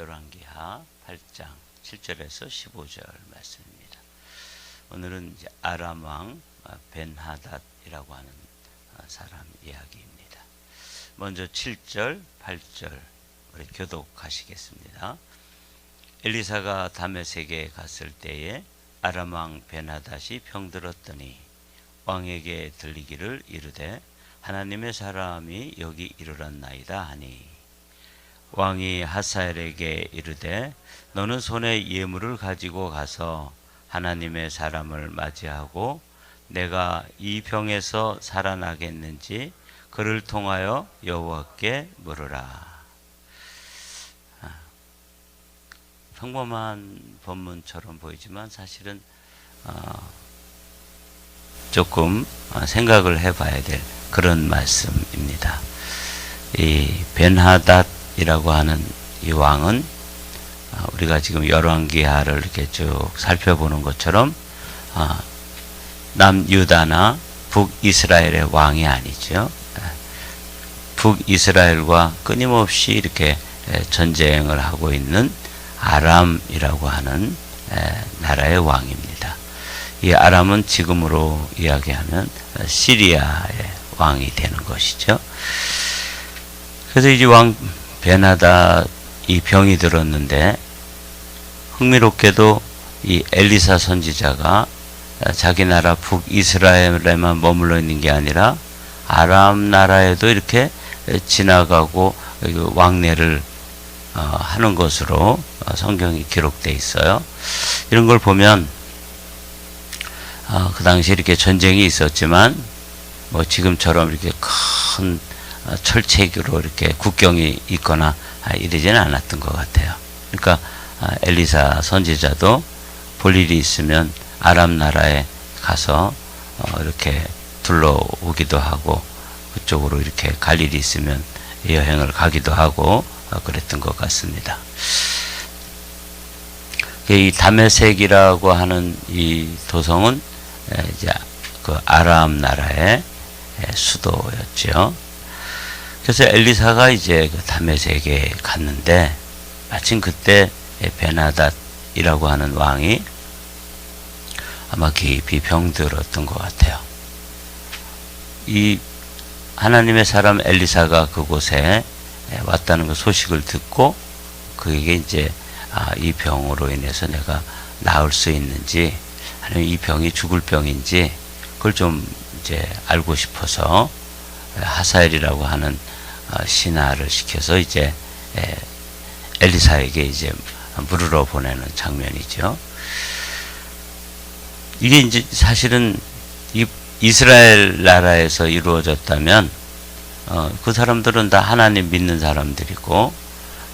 열왕기하 8장 7절에서 15절 말씀입니다. 오늘은 이제 아람 왕 벤하닷이라고 하는 사람 이야기입니다. 먼저 7절, 8절 우리 교독하시겠습니다. 엘리사가 다메섹에 갔을 때에 아람 왕 벤하닷이 병들었더니 왕에게 들리기를 이르되 하나님의 사람이 여기 이르렀나이다 하니 왕이 하사엘에게 이르되 너는 손에 예물을 가지고 가서 하나님의 사람을 맞이하고 내가 이 병에서 살아나겠는지 그를 통하여 여호와께 물으라. 평범한 본문처럼 보이지만 사실은 조금 생각을 해봐야 될 그런 말씀입니다. 이 벤하닷이라고 하는 이 왕은 우리가 지금 열왕기하를 이렇게 쭉 살펴보는 것처럼 남유다나 북이스라엘의 왕이 아니죠. 북이스라엘과 끊임없이 이렇게 전쟁을 하고 있는 아람이라고 하는 나라의 왕입니다. 이 아람은 지금으로 이야기하면 시리아의 왕이 되는 것이죠. 그래서 이제 왕 벤하닷이 병이 들었는데 흥미롭게도 이 엘리사 선지자가 자기 나라 북이스라엘에만 머물러 있는 게 아니라 아람 나라에도 이렇게 지나가고 왕래를 하는 것으로 성경이 기록되어 있어요. 이런 걸 보면 그 당시에 이렇게 전쟁이 있었지만 뭐 지금처럼 이렇게 큰 철책으로 이렇게 국경이 있거나 이러지는 않았던 것 같아요. 그러니까 엘리사 선지자도 볼 일이 있으면 아람 나라에 가서 이렇게 둘러오기도 하고 그쪽으로 이렇게 갈 일이 있으면 여행을 가기도 하고 그랬던 것 같습니다. 이 다메섹이라고 하는 이 도성은 이제 그 아람 나라의 수도였죠. 그래서 엘리사가 이제 그 다메섹에 갔는데 마침 그때 벤하닷이라고 하는 왕이 아마 깊이 병들었던 것 같아요. 이 하나님의 사람 엘리사가 그곳에 왔다는 그 소식을 듣고 그에게 이제 이 병으로 인해서 내가 나을 수 있는지 아니면 이 병이 죽을 병인지 그걸 좀 이제 알고 싶어서 하사엘이라고 하는 신하를 시켜서 이제 엘리사에게 이제 물으러 보내는 장면이죠. 이게 이제 사실은 이 이스라엘 나라에서 이루어졌다면 그 사람들은 다 하나님 믿는 사람들이고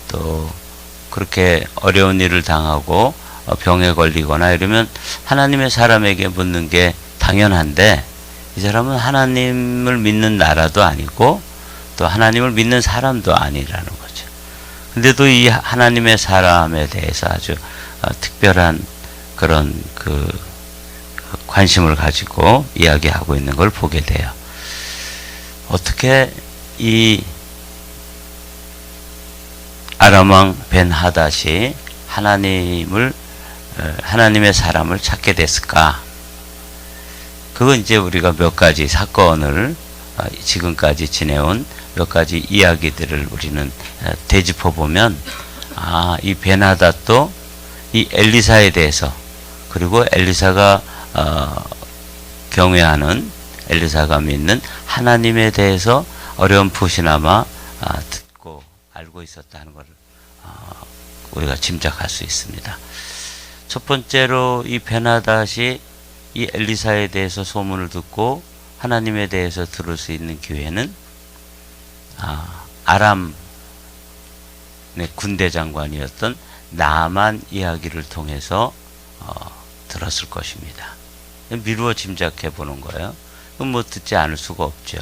또 그렇게 어려운 일을 당하고 병에 걸리거나 이러면 하나님의 사람에게 묻는 게 당연한데 이 사람은 하나님을 믿는 나라도 아니고 또 하나님을 믿는 사람도 아니라는 거죠. 근데도 이 하나님의 사람에 대해서 아주 특별한 그런 그 관심을 가지고 이야기하고 있는 걸 보게 돼요. 어떻게 이 아람 왕 벤하닷이 하나님의 사람을 찾게 됐을까? 그건 이제 우리가 몇 가지 사건을 지금까지 지내온 몇 가지 이야기들을 우리는 되짚어 보면 이 벤하닷도 이 엘리사에 대해서 그리고 엘리사가 경외하는 엘리사가 믿는 하나님에 대해서 어렴풋이나마 듣고 알고 있었다는 것을 우리가 짐작할 수 있습니다. 첫 번째로 이 벤하닷이 이 엘리사에 대해서 소문을 듣고 하나님에 대해서 들을 수 있는 기회는 아람의 군대 장관이었던 나만 이야기를 통해서 들었을 것입니다. 미루어 짐작해 보는 거예요. 그럼 뭐 듣지 않을 수가 없죠.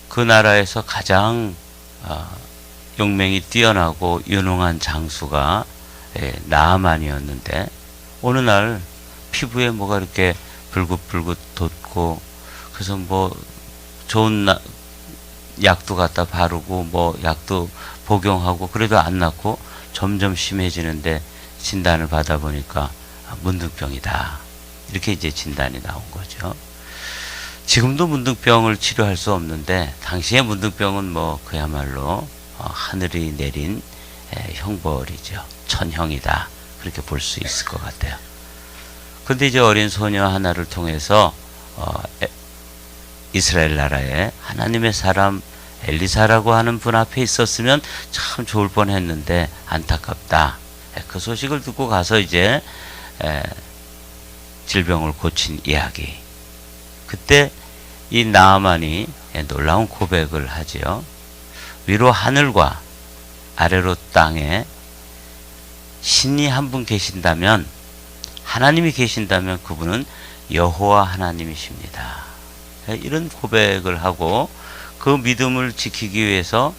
그 나라에서 가장 용맹이 뛰어나고 유능한 장수가 나아만이었는데 어느 날 피부에 뭐가 이렇게 불긋불긋 돋고 그래서 뭐 좋은 약도 갖다 바르고 뭐 약도 복용하고 그래도 안 낫고 점점 심해지는데 진단을 받아보니까 문둥병이다. 이렇게 이제 진단이 나온 거죠. 지금도 문둥병을 치료할 수 없는데 당시의 문둥병은 뭐 그야말로 하늘이 내린 형벌이죠. 천형이다. 그렇게 볼 수 있을 것 같아요. 근데 이제 어린 소녀 하나를 통해서 이스라엘 나라에 하나님의 사람 엘리사라고 하는 분 앞에 있었으면 참 좋을 뻔했는데 안타깝다. 그 소식을 듣고 가서 이제 질병을 고친 이야기. 그때 이 나아만이 놀라운 고백을 하지요. 위로 하늘과 아래로 땅에 신이 한 분 계신다면, 하나님이 계신다면 그분은 여호와 하나님이십니다. 이런 고백을 하고 그 믿음을 지키기 위해서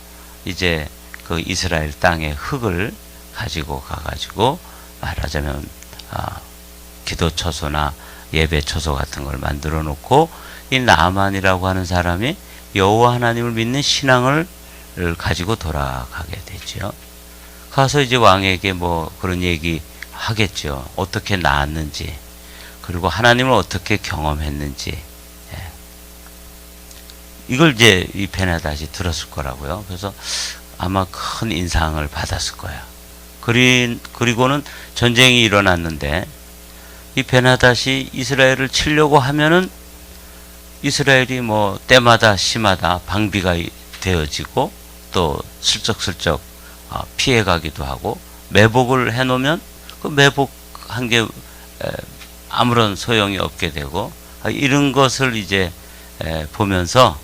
이제 그 이스라엘 땅의 흙을 가지고 가가지고 말하자면 기도 처소나 예배 처소 같은 걸 만들어 놓고 이 나아만이라고 하는 사람이 여호와 하나님을 믿는 신앙을 가지고 돌아가게 되죠. 가서 이제 왕에게 뭐 그런 얘기 하겠죠. 어떻게 나았는지, 그리고 하나님을 어떻게 경험했는지. 이걸 이제 이 베나닷이 들었을 거라고요. 그래서 아마 큰 인상을 받았을 거예요. 그리고는 전쟁이 일어났는데 이 베나닷이 이스라엘을 치려고 하면은 이스라엘이 뭐 때마다 시마다 방비가 되어지고 또 슬쩍슬쩍 피해가기도 하고, 매복을 해놓으면 그 매복한 게 아무런 소용이 없게 되고, 이런 것을 이제 보면서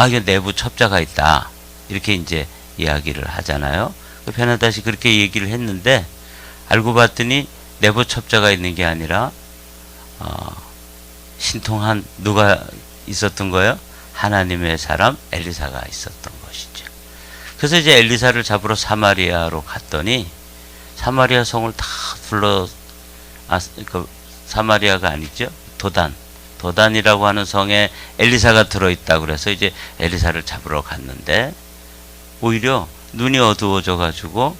이게 내부 첩자가 있다, 이렇게 이제 이야기를 하잖아요. 베나닷이 그렇게 얘기를 했는데 알고 봤더니 내부 첩자가 있는 게 아니라 신통한 누가 있었던 거예요? 하나님의 사람 엘리사가 있었던 것이죠. 그래서 이제 엘리사를 잡으러 사마리아로 갔더니 사마리아 성을 다 사마리아가 아니죠. 도단이라고 하는 성에 엘리사가 들어있다고 그래서 이제 엘리사를 잡으러 갔는데 오히려 눈이 어두워져 가지고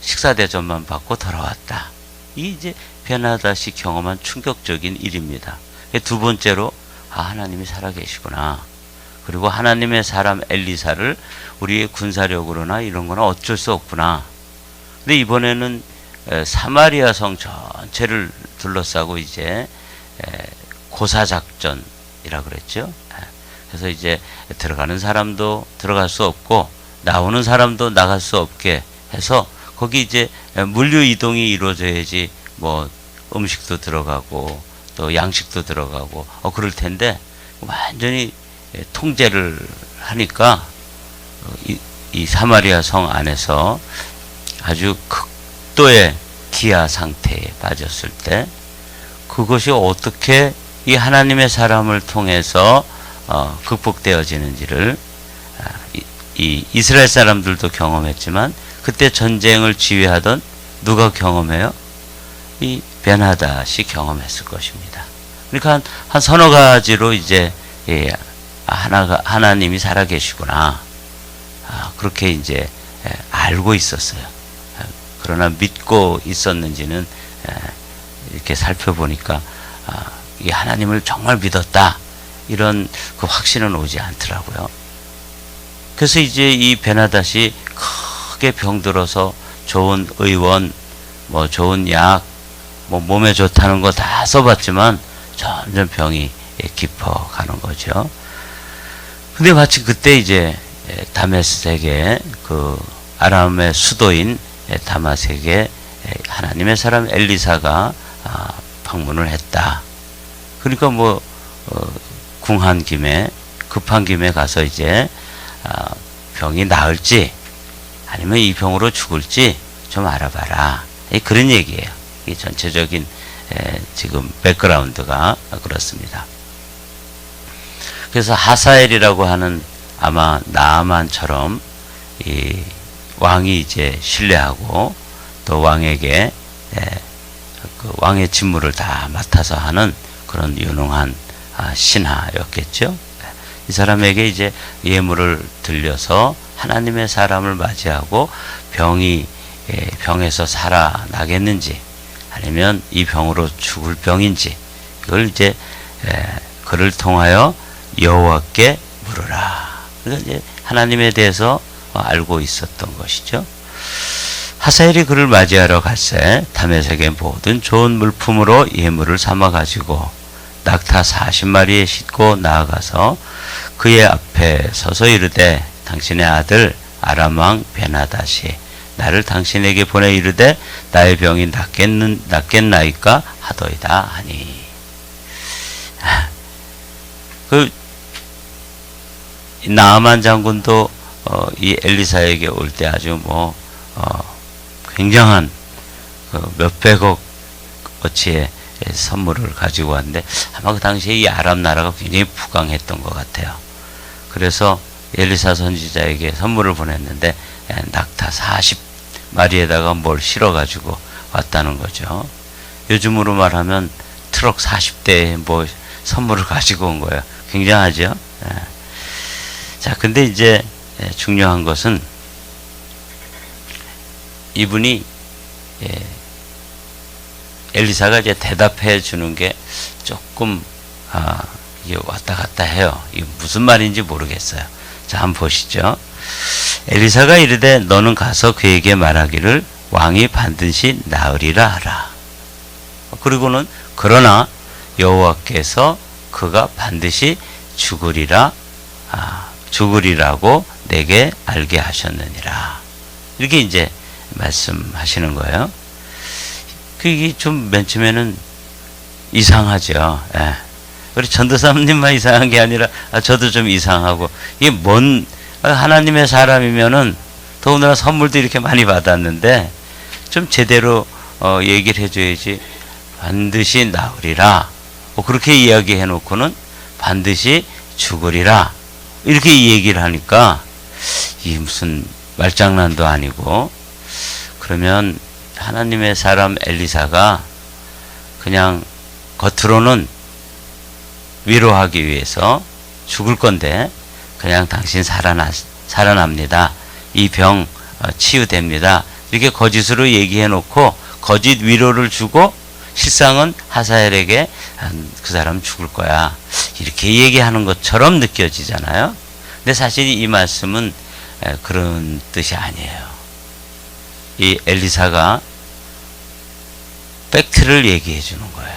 식사 대접만 받고 돌아왔다. 이 이제 베나닷이 경험한 충격적인 일입니다. 두 번째로 하나님이 살아계시구나. 그리고 하나님의 사람 엘리사를 우리의 군사력으로나 이런 거나 어쩔 수 없구나. 근데 이번에는 사마리아 성 전체를 둘러싸고 이제 고사작전이라 그랬죠. 그래서 이제 들어가는 사람도 들어갈 수 없고 나오는 사람도 나갈 수 없게 해서 거기 이제 물류 이동이 이루어져야지 뭐 음식도 들어가고 또 양식도 들어가고 그럴 텐데 완전히 통제를 하니까 이 사마리아 성 안에서 아주 극도의 기아 상태에 빠졌을 때 그것이 어떻게 이 하나님의 사람을 통해서 극복되어지는지를 이 이스라엘 사람들도 경험했지만 그때 전쟁을 지휘하던 누가 경험해요? 이 베나닷이 경험했을 것입니다. 그러니까 한 서너 가지로 이제 하나님이 살아계시구나. 그렇게 이제 알고 있었어요. 그러나 믿고 있었는지는 이렇게 살펴보니까 이 하나님을 정말 믿었다, 이런 그 확신은 오지 않더라고요. 그래서 이제 이 베나닷이 크게 병들어서 좋은 의원, 뭐 좋은 약, 뭐 몸에 좋다는 거 다 써봤지만 점점 병이 깊어가는 거죠. 근데 마치 그때 이제 다메섹의 그 아람의 수도인 다메섹에 하나님의 사람 엘리사가 방문을 했다. 그러니까 뭐 궁한 김에 급한 김에 가서 이제 병이 나을지 아니면 이 병으로 죽을지 좀 알아봐라, 그런 얘기예요. 이 전체적인 지금 백그라운드가 그렇습니다. 그래서 하사엘이라고 하는 아마 나아만처럼 이 왕이 이제 신뢰하고 또 왕에게 그 왕의 직무를 다 맡아서 하는 그런 유능한 신하였겠죠. 이 사람에게 이제 예물을 들려서 하나님의 사람을 맞이하고 병에서 살아나겠는지, 아니면 이 병으로 죽을 병인지, 그걸 이제 그를 통하여 여호와께 물으라. 그러니까 이제 하나님에 대해서 알고 있었던 것이죠. 하사엘이 그를 맞이하러 갈새 다메섹의 모든 좋은 물품으로 예물을 삼아 가지고 낙타 40마리에 싣고 나아가서 그의 앞에 서서 이르되, 당신의 아들 아람 왕 베나다시 나를 당신에게 보내 이르되 나의 병이 낫겠나이까 하더이다 하니. 그 나아만 장군도 이 엘리사에게 올 때 아주 굉장한 몇백억 어치의 선물을 가지고 왔는데, 아마 그 당시에 이 아람 나라가 굉장히 부강했던 것 같아요. 그래서 엘리사 선지자에게 선물을 보냈는데 낙타 40마리에다가 뭘 실어가지고 왔다는 거죠. 요즘으로 말하면 트럭 40대에 선물을 가지고 온 거예요. 굉장하죠. 자, 근데 이제 중요한 것은 이분이 엘리사가 이제 대답해 주는 게 조금 이게 왔다 갔다 해요. 이게 무슨 말인지 모르겠어요. 자, 한번 보시죠. 엘리사가 이르되 너는 가서 그에게 말하기를 왕이 반드시 나으리라 하라. 그리고는 그러나 여호와께서 그가 반드시 죽으리라고 내게 알게 하셨느니라. 이렇게 이제 말씀하시는 거예요. 그게 좀 맨 처음에는 이상하죠. 예. 우리 전도사님만 이상한 게 아니라 저도 좀 이상하고, 이게 하나님의 사람이면은 더군다나 선물도 이렇게 많이 받았는데 좀 제대로 얘기를 해줘야지. 반드시 나으리라 그렇게 이야기해 놓고는 반드시 죽으리라 이렇게 이 얘기를 하니까 이 무슨 말장난도 아니고, 그러면 하나님의 사람 엘리사가 그냥 겉으로는 위로하기 위해서 죽을 건데 그냥 당신 살아납니다. 이 병 치유됩니다. 이렇게 거짓으로 얘기해 놓고 거짓 위로를 주고 실상은 하사엘에게 그 사람 죽을 거야 이렇게 얘기하는 것처럼 느껴지잖아요. 근데 사실 이 말씀은 그런 뜻이 아니에요. 이 엘리사가 팩트를 얘기해 주는 거예요.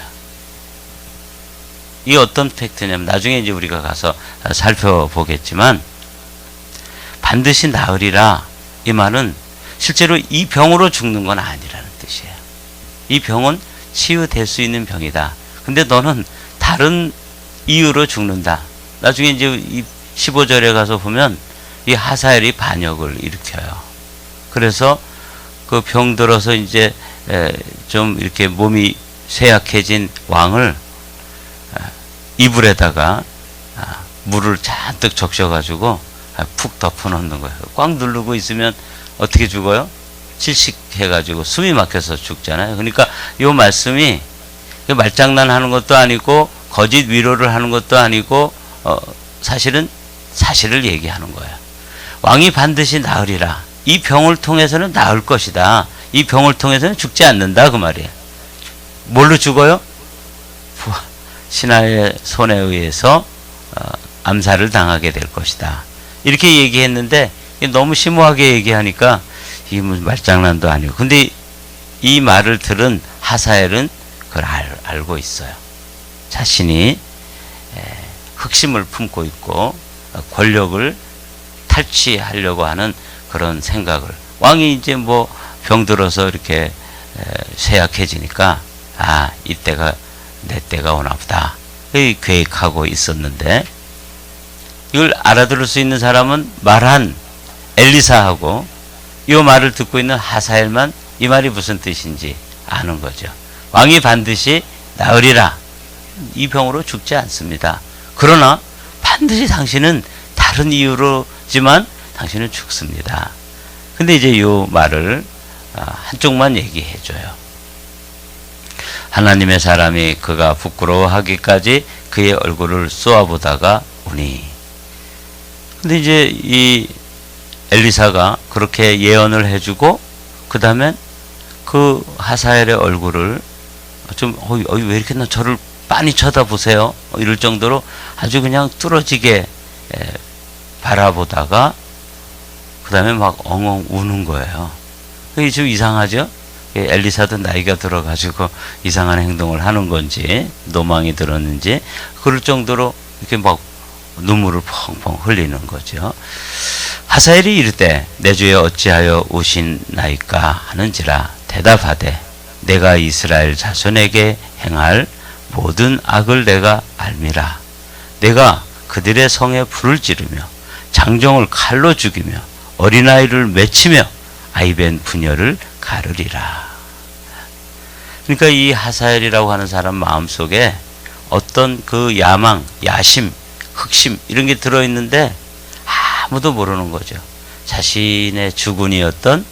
이 어떤 팩트냐면 나중에 이제 우리가 가서 살펴보겠지만, 반드시 나으리라 이 말은 실제로 이 병으로 죽는 건 아니라는 뜻이에요. 이 병은 치유될 수 있는 병이다. 근데 너는 다른 이유로 죽는다. 나중에 이제 이 15절에 가서 보면 이 하사엘이 반역을 일으켜요. 그래서 그 병들어서 이제 좀 이렇게 몸이 쇠약해진 왕을 이불에다가 물을 잔뜩 적셔가지고 푹 덮어놓는 거예요. 꽉 누르고 있으면 어떻게 죽어요? 질식해가지고 숨이 막혀서 죽잖아요. 그러니까 이 말씀이 말장난 하는 것도 아니고 거짓 위로를 하는 것도 아니고 사실은 사실을 얘기하는 거예요. 왕이 반드시 나으리라. 이 병을 통해서는 나을 것이다. 이 병을 통해서는 죽지 않는다 그 말이에요. 뭘로 죽어요? 신하의 손에 의해서 암살을 당하게 될 것이다. 이렇게 얘기했는데 너무 심오하게 얘기하니까 이게 무슨 말장난도 아니고. 근데 이 말을 들은 하사엘은 그걸 알고 있어요. 자신이 흑심을 품고 있고 권력을 탈취하려고 하는 그런 생각을, 왕이 이제 병들어서 이렇게 쇠약해지니까 이때가 내 때가 오나 보다 계획하고 있었는데, 이걸 알아들을 수 있는 사람은 말한 엘리사하고 이 말을 듣고 있는 하사엘만 이 말이 무슨 뜻인지 아는 거죠. 왕이 반드시 나으리라. 이 병으로 죽지 않습니다. 그러나 반드시 당신은 다른 이유로지만 당신은 죽습니다. 근데 이제 이 말을 한쪽만 얘기해줘요. 하나님의 사람이 그가 부끄러워하기까지 그의 얼굴을 쏘아보다가 오니. 근데 이제 이 엘리사가 그렇게 예언을 해주고 그 다음에 그 하사엘의 얼굴을 좀 왜 이렇게 저를 빤히 쳐다보세요? 이럴 정도로 아주 그냥 뚫어지게 바라보다가 그 다음에 막 엉엉 우는 거예요. 이게 좀 이상하죠? 엘리사도 나이가 들어가지고 이상한 행동을 하는 건지 노망이 들었는지 그럴 정도로 이렇게 막 눈물을 펑펑 흘리는 거죠. 하사엘이 이르되 내 주여 어찌하여 우시나이까 하는지라 대답하되 내가 이스라엘 자손에게 행할 모든 악을 내가 알미라. 내가 그들의 성에 불을 지르며 장정을 칼로 죽이며 어린아이를 맺히며 아이벤 부녀를 가르리라. 그러니까 이 하사엘이라고 하는 사람 마음속에 어떤 그 야망, 야심, 흑심 이런 게 들어있는데 아무도 모르는 거죠. 자신의 주군이었던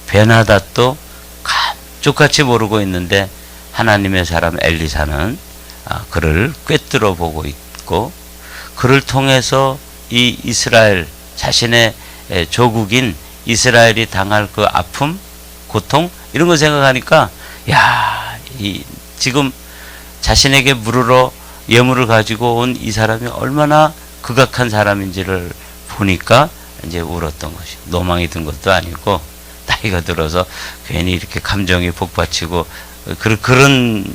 베나닷도 감쪽같이 모르고 있는데 하나님의 사람 엘리사는 그를 꿰뚫어 보고 있고 그를 통해서 이 이스라엘 자신의 조국인 이스라엘이 당할 그 아픔, 고통 이런 거 생각하니까 지금 자신에게 물으러 예물을 가지고 온 이 사람이 얼마나 극악한 사람인지를 보니까 이제 울었던 것이 노망이 든 것도 아니고 나이가 들어서 괜히 이렇게 감정이 복받치고 그런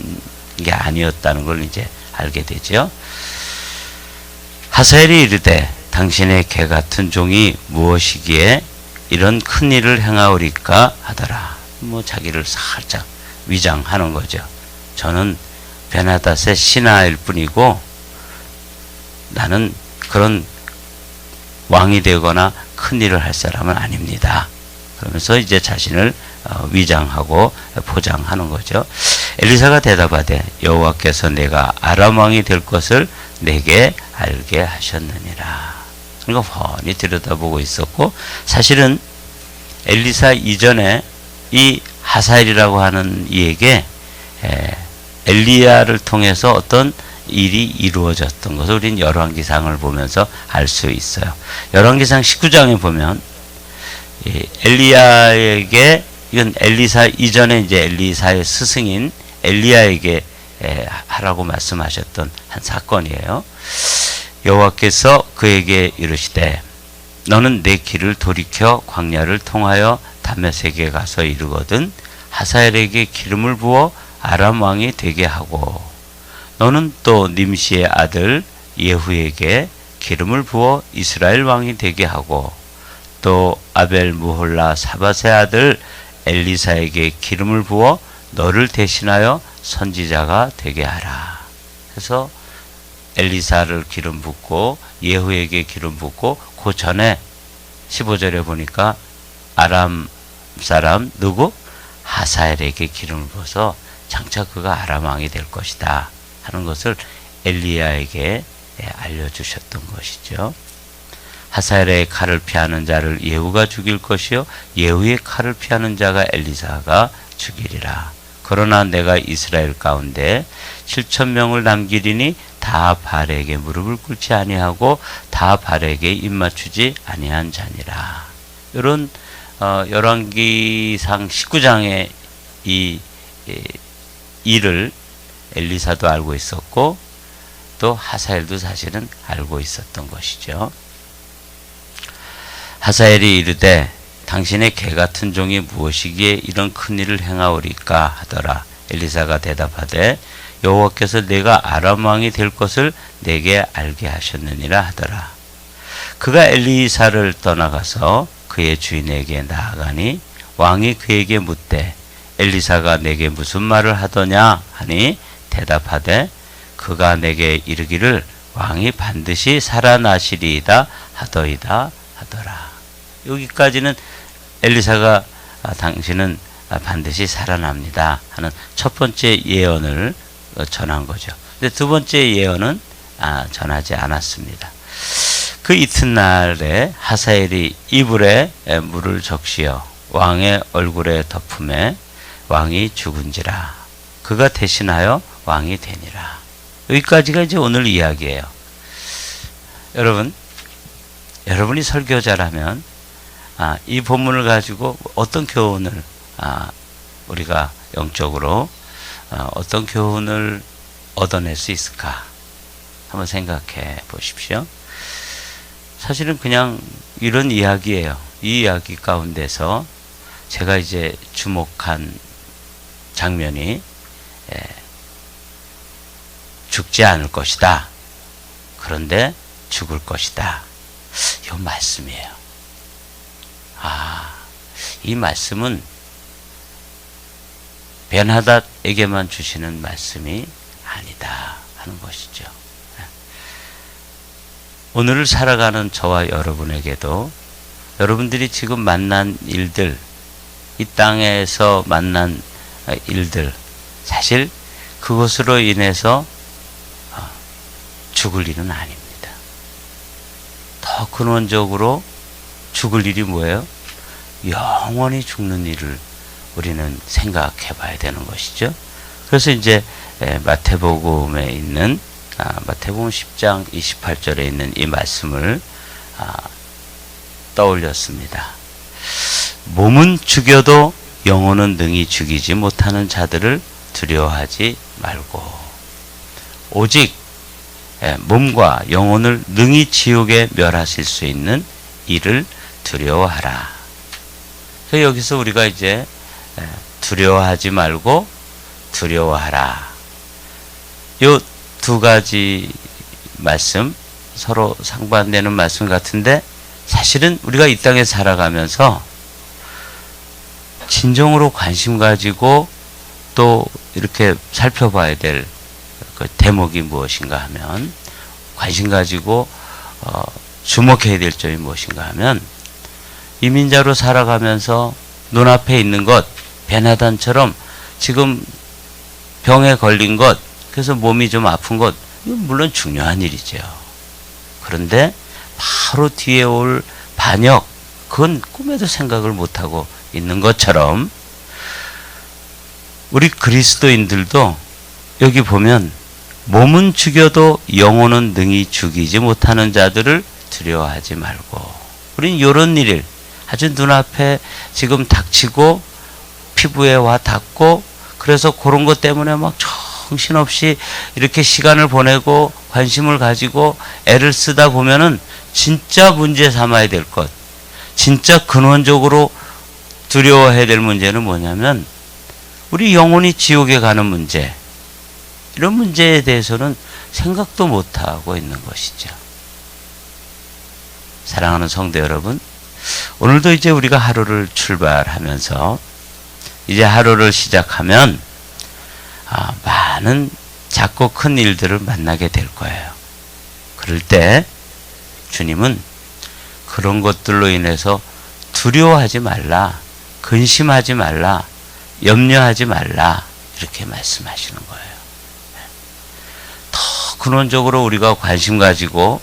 게 아니었다는 걸 이제 알게 되죠. 하사엘이 이르되 당신의 개 같은 종이 무엇이기에 이런 큰 일을 행하오리까 하더라. 자기를 살짝 위장하는 거죠. 저는 베나닷의 신하일 뿐이고 나는 그런 왕이 되거나 큰 일을 할 사람은 아닙니다. 그러면서 이제 자신을 위장하고 포장하는 거죠. 엘리사가 대답하되 여호와께서 내가 아람 왕이 될 것을 내게 알게 하셨느니라. 그러니까 훤히 들여다보고 있었고 사실은 엘리사 이전에 이 하사엘이라고 하는 이에게 엘리야를 통해서 어떤 일이 이루어졌던 것을 우리는 열왕기상을 보면서 알 수 있어요. 열왕기상 19장에 보면 엘리야에게 이건 엘리사 이전에 이제 엘리사의 스승인 엘리야에게 하라고 말씀하셨던 한 사건이에요. 여호와께서 그에게 이르시되 너는 내 길을 돌이켜 광야를 통하여 다메섹에 가서 이르거든 하사엘에게 기름을 부어 아람 왕이 되게 하고 너는 또 님시의 아들 예후에게 기름을 부어 이스라엘 왕이 되게 하고 또 아벨 무홀라 사밧의 아들 엘리사에게 기름을 부어 너를 대신하여 선지자가 되게 하라. 그래서 엘리사를 기름 붓고 예후에게 기름 붓고 그 전에 15절에 보니까 아람 사람 누구? 하사엘에게 기름을 부어서 장차 그가 아람 왕이 될 것이다 하는 것을 엘리야에게 알려주셨던 것이죠. 하사엘의 칼을 피하는 자를 예후가 죽일 것이요 예후의 칼을 피하는 자가 엘리사가 죽이리라. 그러나 내가 이스라엘 가운데 7,000명을 남기리니 다 발에게 무릎을 꿇지 아니하고 다 발에게 입맞추지 아니한 자니라. 이런 열왕기상 19장의 이 일을 엘리사도 알고 있었고 또 하사엘도 사실은 알고 있었던 것이죠. 하사엘이 이르되 당신의 개 같은 종이 무엇이기에 이런 큰 일을 행하오리까 하더라. 엘리사가 대답하되 여호와께서 내가 아람 왕이 될 것을 내게 알게 하셨느니라 하더라. 그가 엘리사를 떠나가서 그의 주인에게 나아가니 왕이 그에게 묻되 엘리사가 내게 무슨 말을 하더냐 하니 대답하되 그가 내게 이르기를 왕이 반드시 살아나시리이다 하더이다 하더라. 여기까지는 엘리사가 당신은 반드시 살아납니다 하는 첫 번째 예언을 전한 거죠. 근데 두 번째 예언은 전하지 않았습니다. 그 이튿날에 하사엘이 이불에 물을 적시어 왕의 얼굴에 덮음에 왕이 죽은지라 그가 대신하여 왕이 되니라. 여기까지가 이제 오늘 이야기예요. 여러분이 설교자라면 이 본문을 가지고 어떤 교훈을 우리가 영적으로 어떤 교훈을 얻어낼 수 있을까 한번 생각해 보십시오. 사실은 그냥 이런 이야기예요. 이 이야기 가운데서 제가 이제 주목한 장면이 죽지 않을 것이다. 그런데 죽을 것이다. 이 말씀이에요. 이 말씀은 벤하닷에게만 주시는 말씀이 아니다 하는 것이죠. 오늘을 살아가는 저와 여러분에게도 여러분들이 지금 만난 일들, 이 땅에서 만난 일들, 사실 그것으로 인해서 죽을 일은 아닙니다. 더 근원적으로 죽을 일이 뭐예요? 영원히 죽는 일을 우리는 생각해 봐야 되는 것이죠. 그래서 이제 마태복음에 있는 마태복음 10장 28절에 있는 이 말씀을 떠올렸습니다. 몸은 죽여도 영혼은 능히 죽이지 못하는 자들을 두려워하지 말고 오직 몸과 영혼을 능히 지옥에 멸하실 수 있는 이를 두려워하라. 여기서 우리가 이제 두려워하지 말고 두려워하라. 요 두 가지 말씀 서로 상반되는 말씀 같은데 사실은 우리가 이 땅에 살아가면서 진정으로 관심 가지고 또 이렇게 살펴봐야 될 그 대목이 무엇인가 하면 관심 가지고 주목해야 될 점이 무엇인가 하면 이민자로 살아가면서 눈앞에 있는 것, 베나단처럼 지금 병에 걸린 것, 그래서 몸이 좀 아픈 것, 이건 물론 중요한 일이죠. 그런데 바로 뒤에 올 반역, 그건 꿈에도 생각을 못하고 있는 것처럼 우리 그리스도인들도 여기 보면 몸은 죽여도 영혼은 능히 죽이지 못하는 자들을 두려워하지 말고 우린 이런 일을 아주 눈앞에 지금 닥치고 피부에 와 닿고 그래서 그런 것 때문에 막 정신없이 이렇게 시간을 보내고 관심을 가지고 애를 쓰다 보면은 진짜 문제 삼아야 될 것, 진짜 근원적으로 두려워해야 될 문제는 뭐냐면 우리 영혼이 지옥에 가는 문제, 이런 문제에 대해서는 생각도 못하고 있는 것이죠. 사랑하는 성도 여러분, 오늘도 이제 우리가 하루를 출발하면서 이제 하루를 시작하면 많은 작고 큰 일들을 만나게 될 거예요. 그럴 때 주님은 그런 것들로 인해서 두려워하지 말라, 근심하지 말라, 염려하지 말라 이렇게 말씀하시는 거예요. 더 근원적으로 우리가 관심 가지고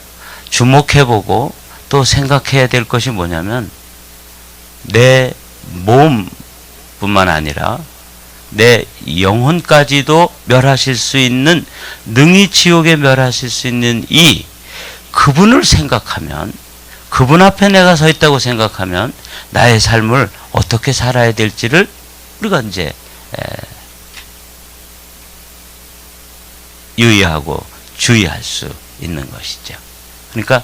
주목해보고 또 생각해야 될 것이 뭐냐면 내 몸뿐만 아니라 내 영혼까지도 멸하실 수 있는, 능히 지옥에 멸하실 수 있는 이 그분을 생각하면, 그분 앞에 내가 서 있다고 생각하면 나의 삶을 어떻게 살아야 될지를 우리가 이제 유의하고 주의할 수 있는 것이죠. 그러니까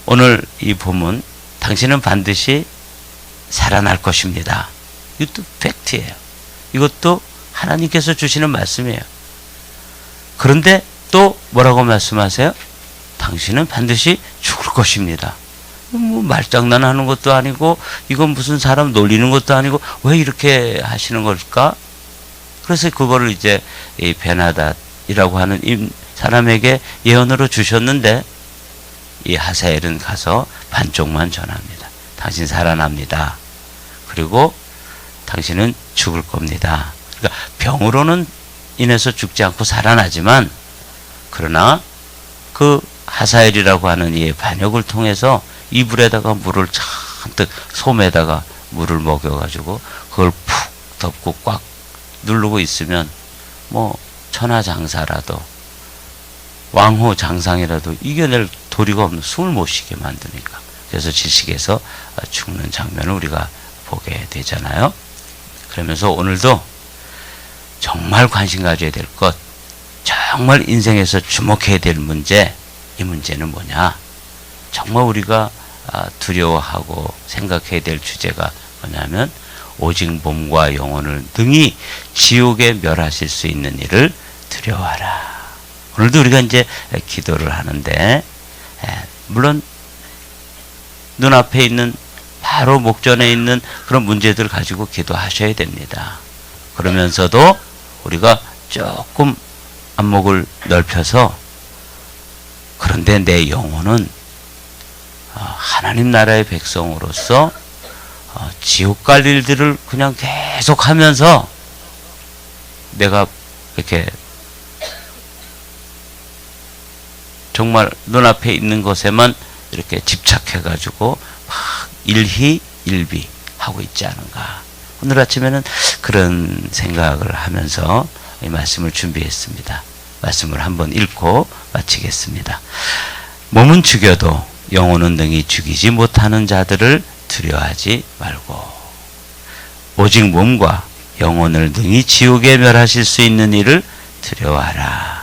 오늘 이 본문, 당신은 반드시 살아날 것입니다. 이것도 팩트예요. 이것도 하나님께서 주시는 말씀이에요. 그런데 또 뭐라고 말씀하세요? 당신은 반드시 죽을 것입니다. 뭐 말장난하는 것도 아니고 이건 무슨 사람 놀리는 것도 아니고 왜 이렇게 하시는 걸까? 그래서 그거를 이제 이 베나닷이라고 하는 이 사람에게 예언으로 주셨는데 이 하사엘은 가서 반쪽만 전합니다. 당신 살아납니다. 그리고 당신은 죽을 겁니다. 그러니까 병으로는 인해서 죽지 않고 살아나지만 그러나 그 하사엘이라고 하는 이 반역을 통해서 이불에다가 물을 잔뜩, 솜에다가 물을 먹여가지고 그걸 푹 덮고 꽉 누르고 있으면 뭐 천하장사라도 왕후 장상이라도 이겨낼 도리가 없는, 숨을 못 쉬게 만드니까 그래서 질식에서 죽는 장면을 우리가 보게 되잖아요. 그러면서 오늘도 정말 관심 가져야 될 것, 정말 인생에서 주목해야 될 문제, 이 문제는 뭐냐? 정말 우리가 두려워하고 생각해야 될 주제가 뭐냐면 오직 몸과 영혼을 능히 지옥에 멸하실 수 있는 일을 두려워하라. 오늘도 우리가 이제 기도를 하는데 물론 눈앞에 있는 바로 목전에 있는 그런 문제들을 가지고 기도하셔야 됩니다. 그러면서도 우리가 조금 안목을 넓혀서 그런데 내 영혼은 하나님 나라의 백성으로서 지옥 갈 일들을 그냥 계속 하면서 내가 이렇게 정말 눈앞에 있는 것에만 이렇게 집착해가지고 막 일희일비 하고 있지 않은가. 오늘 아침에는 그런 생각을 하면서 이 말씀을 준비했습니다. 말씀을 한번 읽고 마치겠습니다. 몸은 죽여도 영혼은 능히 죽이지 못하는 자들을 두려워하지 말고 오직 몸과 영혼을 능히 지옥에 멸하실 수 있는 일을 두려워하라.